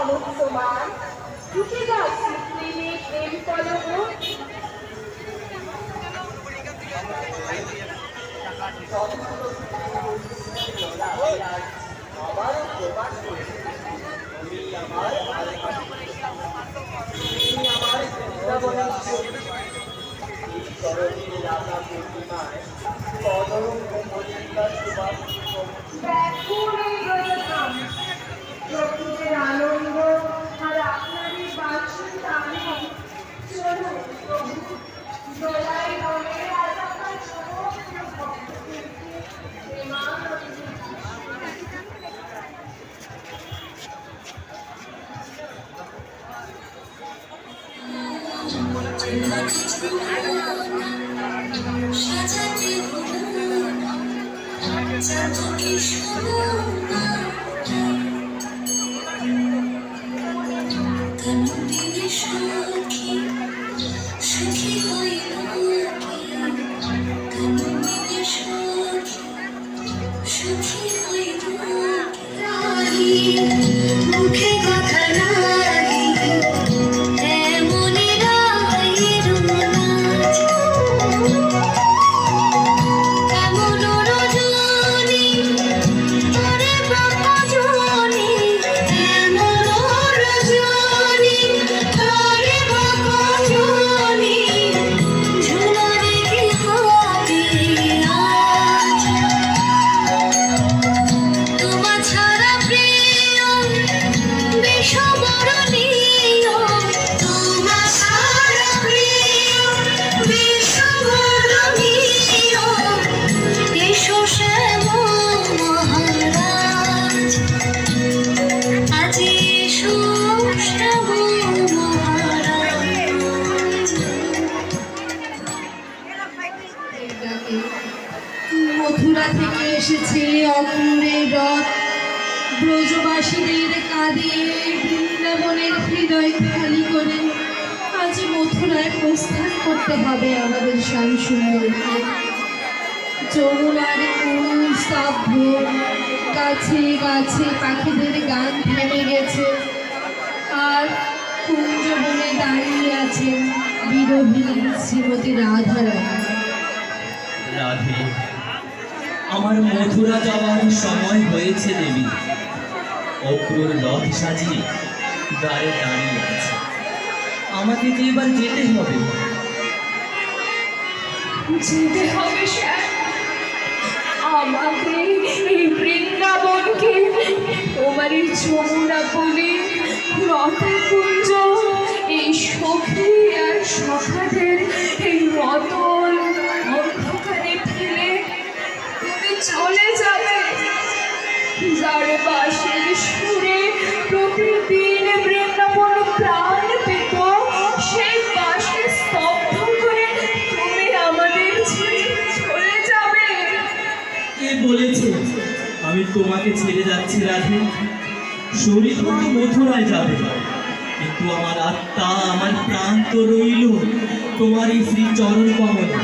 সমুক্তমান ঢুকে যাচ্ছে প্রেমে প্রেম কলব। আবারও প্রকাশ করেছে তুমি আমার বৃন্দাবনের এই চরণের রাধা পূর্ণিমায় কদম্ব মল্লিকার সুবাস ব্যাকুল এই ব্রজধাম, প্রকৃতির আনন্দ আর আপনারই বাঁশির তানে। চলুন প্রভু, দোলায় রঙে আজ আপনার সমস্ত ভক্তদেরকে প্রেমানন্দে সাজাতে চাঁদকে সোনা কেন দিলে সখী সুখী হইল কেন দিলে সখী সুখী হইল মুখে কথা নাই এমনি রায়ের নাচ কেমন রজনী ওরে বাবা জনী কেমন রজনী ওরে বাবা জনী ঝুলা রেখে হবে আজ তোমার ছাড়া প্রিয় বিষবরণীয় তোমার ছাড়া প্রিয় বিষবরণীয় এসো শ্যাম মহারাজ আজ এসো শ্যাম মহারাজ মথুরা থেকে এসেছে অকুরের রথ, ব্রজবাসীদের কাঁধে বৃন্দাবনের হৃদয় খালি করে আজ মথুরায় প্রস্থান করতে হবে আমাদের শ্যাম সুন্দরকে। যমুনার কুল স্তব্ধ, গাছে গাছে পাখিদের গান থেমে গেছে, আর কুঞ্জবনে দাঁড়িয়ে আছেন বিরোহিনী শ্রীমতী রাধারানী। রাধে, আমার মথুরা যাওয়ার সময় হয়েছে দেবী। অক্রুর রথ সাজিয়ে দ্বারে দাঁড়িয়ে আছে, আমাকে যে এবার যেতে হবে। যেতে হবে শ্যাম, আমাকে এই বৃন্দাবনকে, তোমার এই যমুনা বলি রথকুঞ্জ, এই সখী আর সখাদের এই রতন অন্ধকারে ফেলে তুমি চলে যাবে। যার বাঁশির সুরে প্রতিদিন বৃন্দাবন প্রাণ পেত, সেই বাঁশি স্তব্ধ করে তুমি আমাদের ছেড়ে চলে যাবে। কে বলেছে আমি তোমাকে ছেড়ে যাচ্ছি রাধে? শরীর হয়তো মথুরায় যাবে, কিন্তু আমার আত্মা আমার প্রাণ তো রইল তোমার এই শ্রী চরণ কমলে।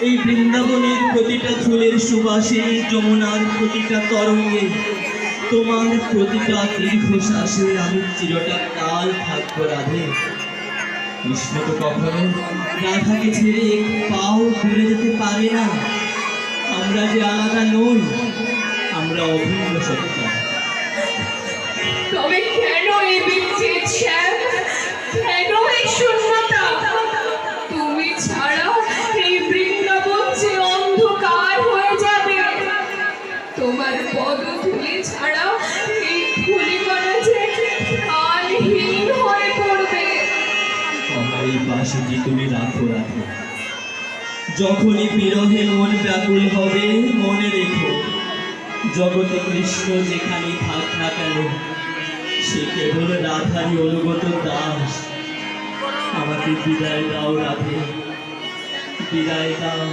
এই বৃন্দাবনের প্রতিটা ফুলের সুবাসে, যমুনার প্রতিটা তরঙ্গে, তোমার প্রতিটা দীর্ঘশ্বাসে আমি চিরটা কাল থাকবো রাধে। কৃষ্ণ তো কখনো রাধাকে ছেড়ে এক পাও ঘুরে যেতে পারে না। আমরা যে আলাদা নই, আমরা অভিন্ন সত্তা। তবে কেন এই বিচ্ছেদ শ্যাম, কেন এই শূন্যতা? তুমি ছাড়া এই বৃন্দাবন যে অন্ধকার হয়ে যাবে, তোমার পদধূলি ছাড়া এই ধূলিকণা যে প্রাণহীন হয়ে পড়বে। আমার এই বাঁশিটি তুমি রাখো রাখো, যখনই বিরহে মন ব্যাকুল হবে মনে রেখো, জগতে কৃষ্ণ যেখানে থাক না কেন, সে কেবল রাধারই অনুগত দাস। আমাকে বিদায় দাও রাধে, বিদায় দাও,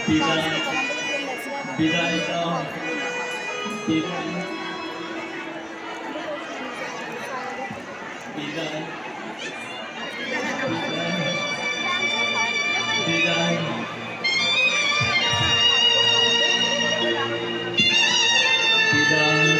বিদায় বিদায় দাও, বিদায় বিদায় বিদায়। বিদায়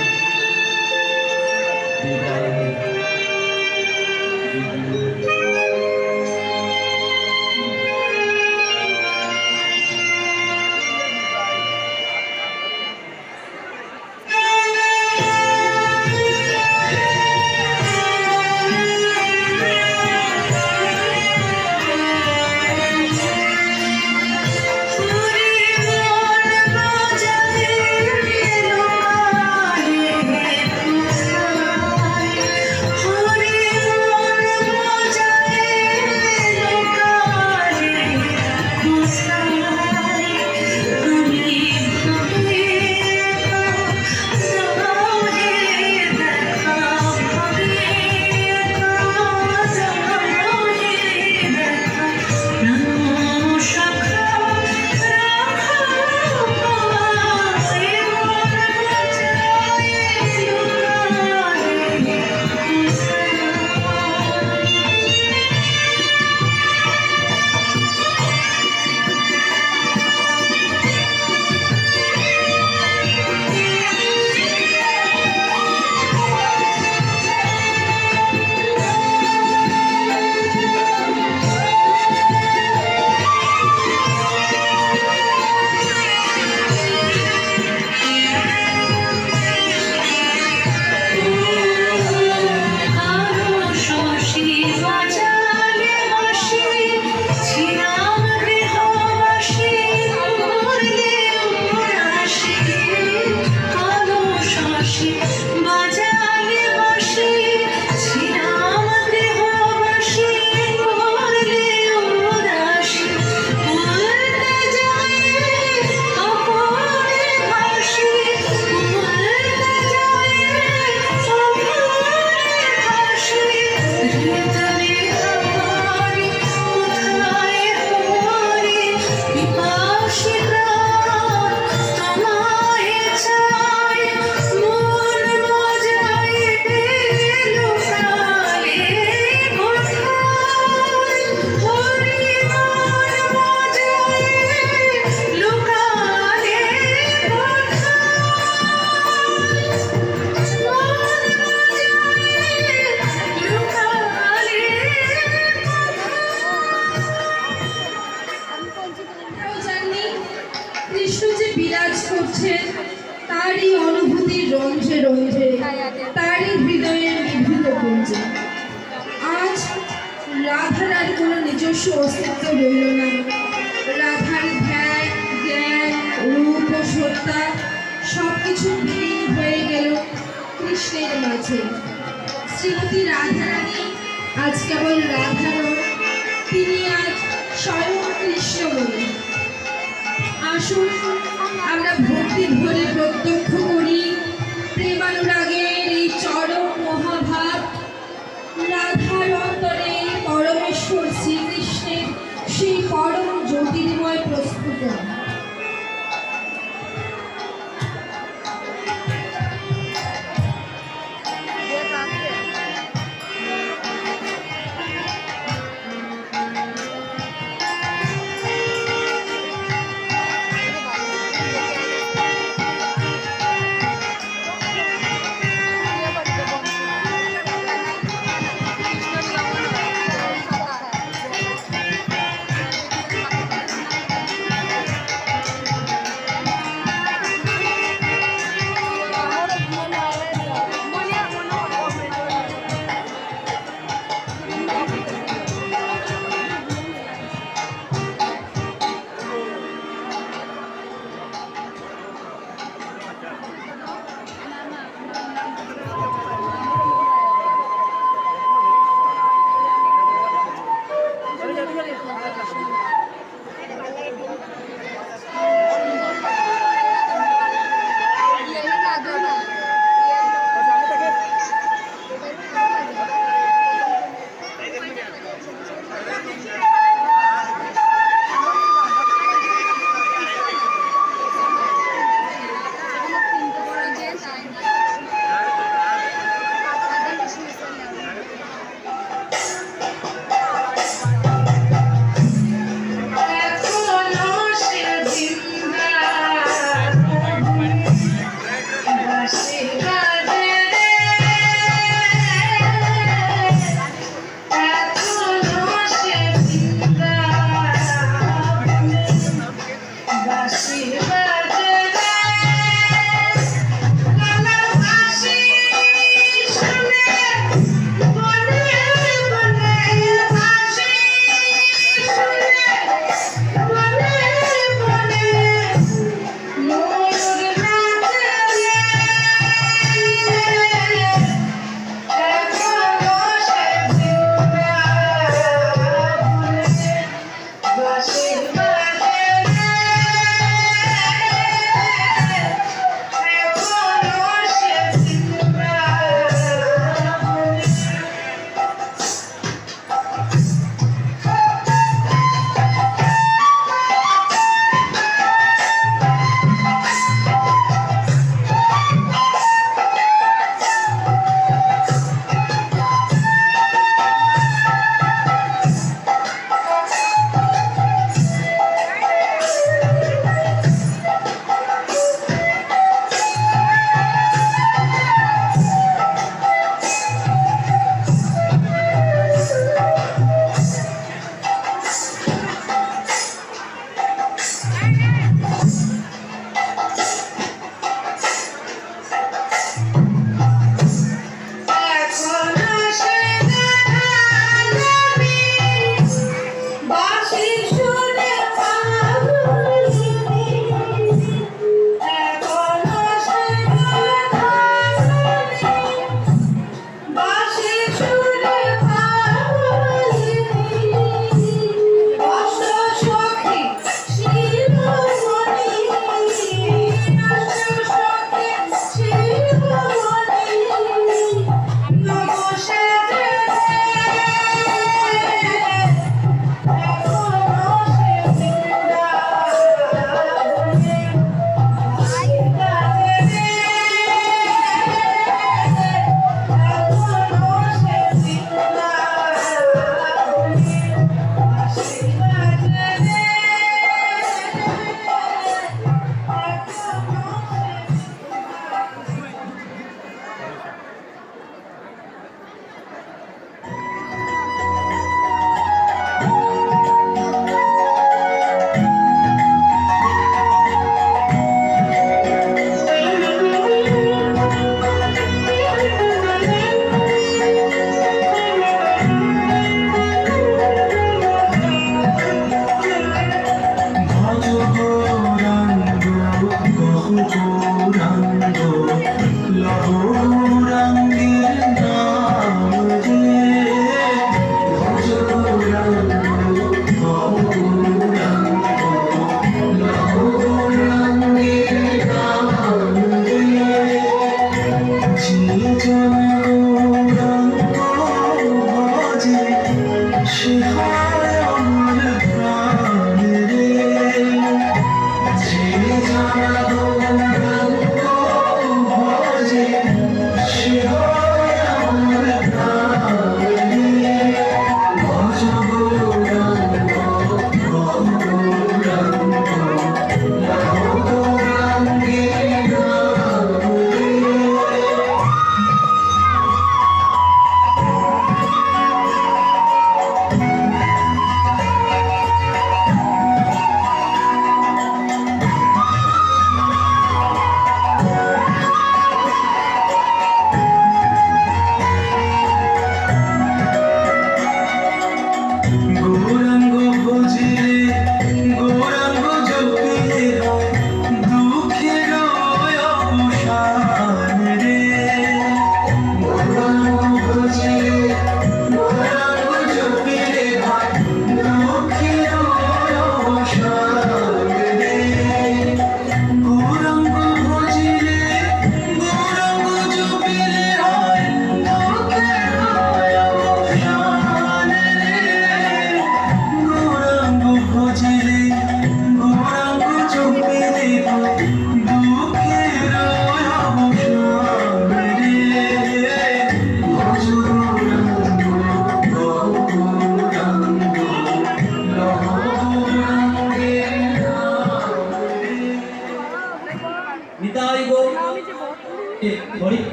হাসি বাজালে বাঁশি ছিলাম গৃহবাসী করলে উদাসী ভুলতে যাই অপরে হাসি ভুলতে যাই অপরে হাসি হৃদয়ে হারি কোথায় হারি বিপাশী প্রাণ তোমায় চাই মন বাজাইতে লুকালে কোথায় হরি মন বাজাইতে লুকালে আমরাও জানি কৃষ্ণ যে বিরাজ করছেন তারই অনুভূতির রঞ্জে রঞ্জে তারই হৃদয়ের নিভৃত কুঞ্জে। আজ রাধার আর কোনো নিজস্ব অস্তিত্ব রইল না। রাধার ধ্যান জ্ঞান রূপ ও সত্তা সব কিছু বিলীন হয়ে গেল কৃষ্ণের মাঝে। শ্রীমতী রাধারানী আজ কেবল রাধা নন, তিনি আজ স্বয়ং কৃষ্ণময়ী। আসুন আমরা ভক্তি ভরে প্রত্যক্ষ করি প্রেমানুরাগের এই চরম মহাভাব। রাধার অন্তরে পরমেশ্বর শ্রীকৃষ্ণের সেই পরম জ্যোতির্ময় প্রস্ফুটন।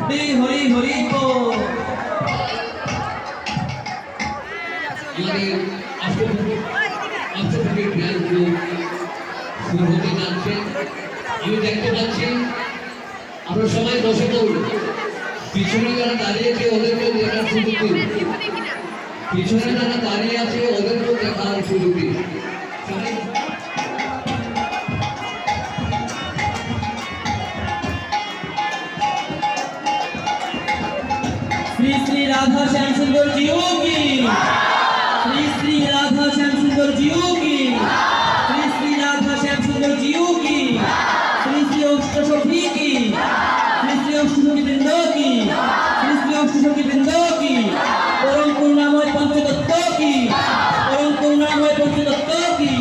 হরি হরি হরি বল। আমাদের অষ্টপ্রহরীর ক্রিয়াগুলো শুরু হতে যাচ্ছে। আমি দেখতে পাচ্ছি আমরা সবাই বসে পড়ব। পিছনে যারা দাঁড়িয়ে আছে ওদেরকেও দেখার সুযোগ দিন। পিছনে যারা দাঁড়িয়ে আছে ওদেরকেও দেখার সুযোগ দিন। সবাই श्री श्री राधा श्याम सुंदर जियो की, श्री श्री राधा श्याम सुंदर जियो की, श्री श्री राधा श्याम सुंदर जियो की, श्री श्री अष्टसखी की, श्री श्री अष्टसखी वृंद की, श्री श्री अष्टसखी वृंद की, परम करुणामय पंचतत्व की, परम करुणामय पंचतत्व की,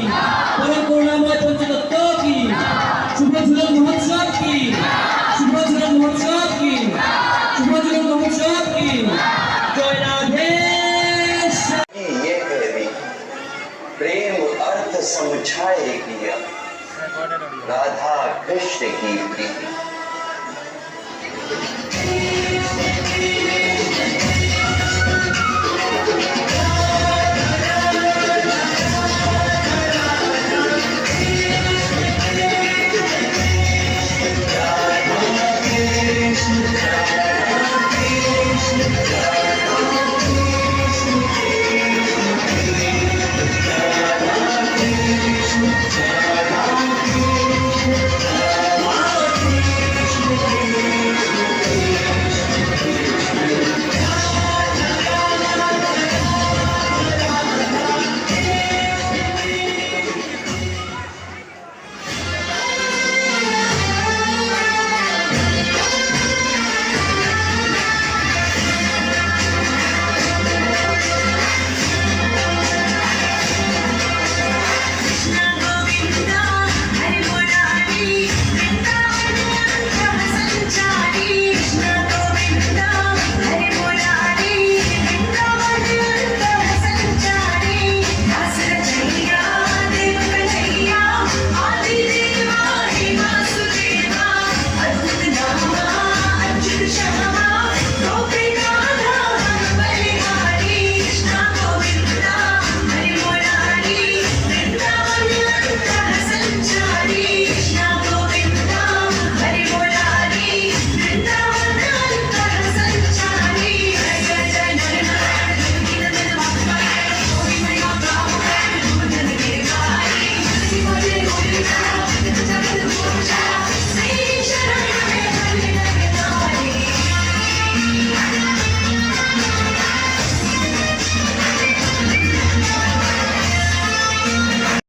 परम करुणामय पंचतत्व की, शुभ झूलन महोत्सव की, शुभ झूलन महोत्सव की, शुभ झूलन महोत्सव की। जय राधे ये देवी प्रेम अर्थ समझाएगी अब राधा कृष्ण की प्रीति।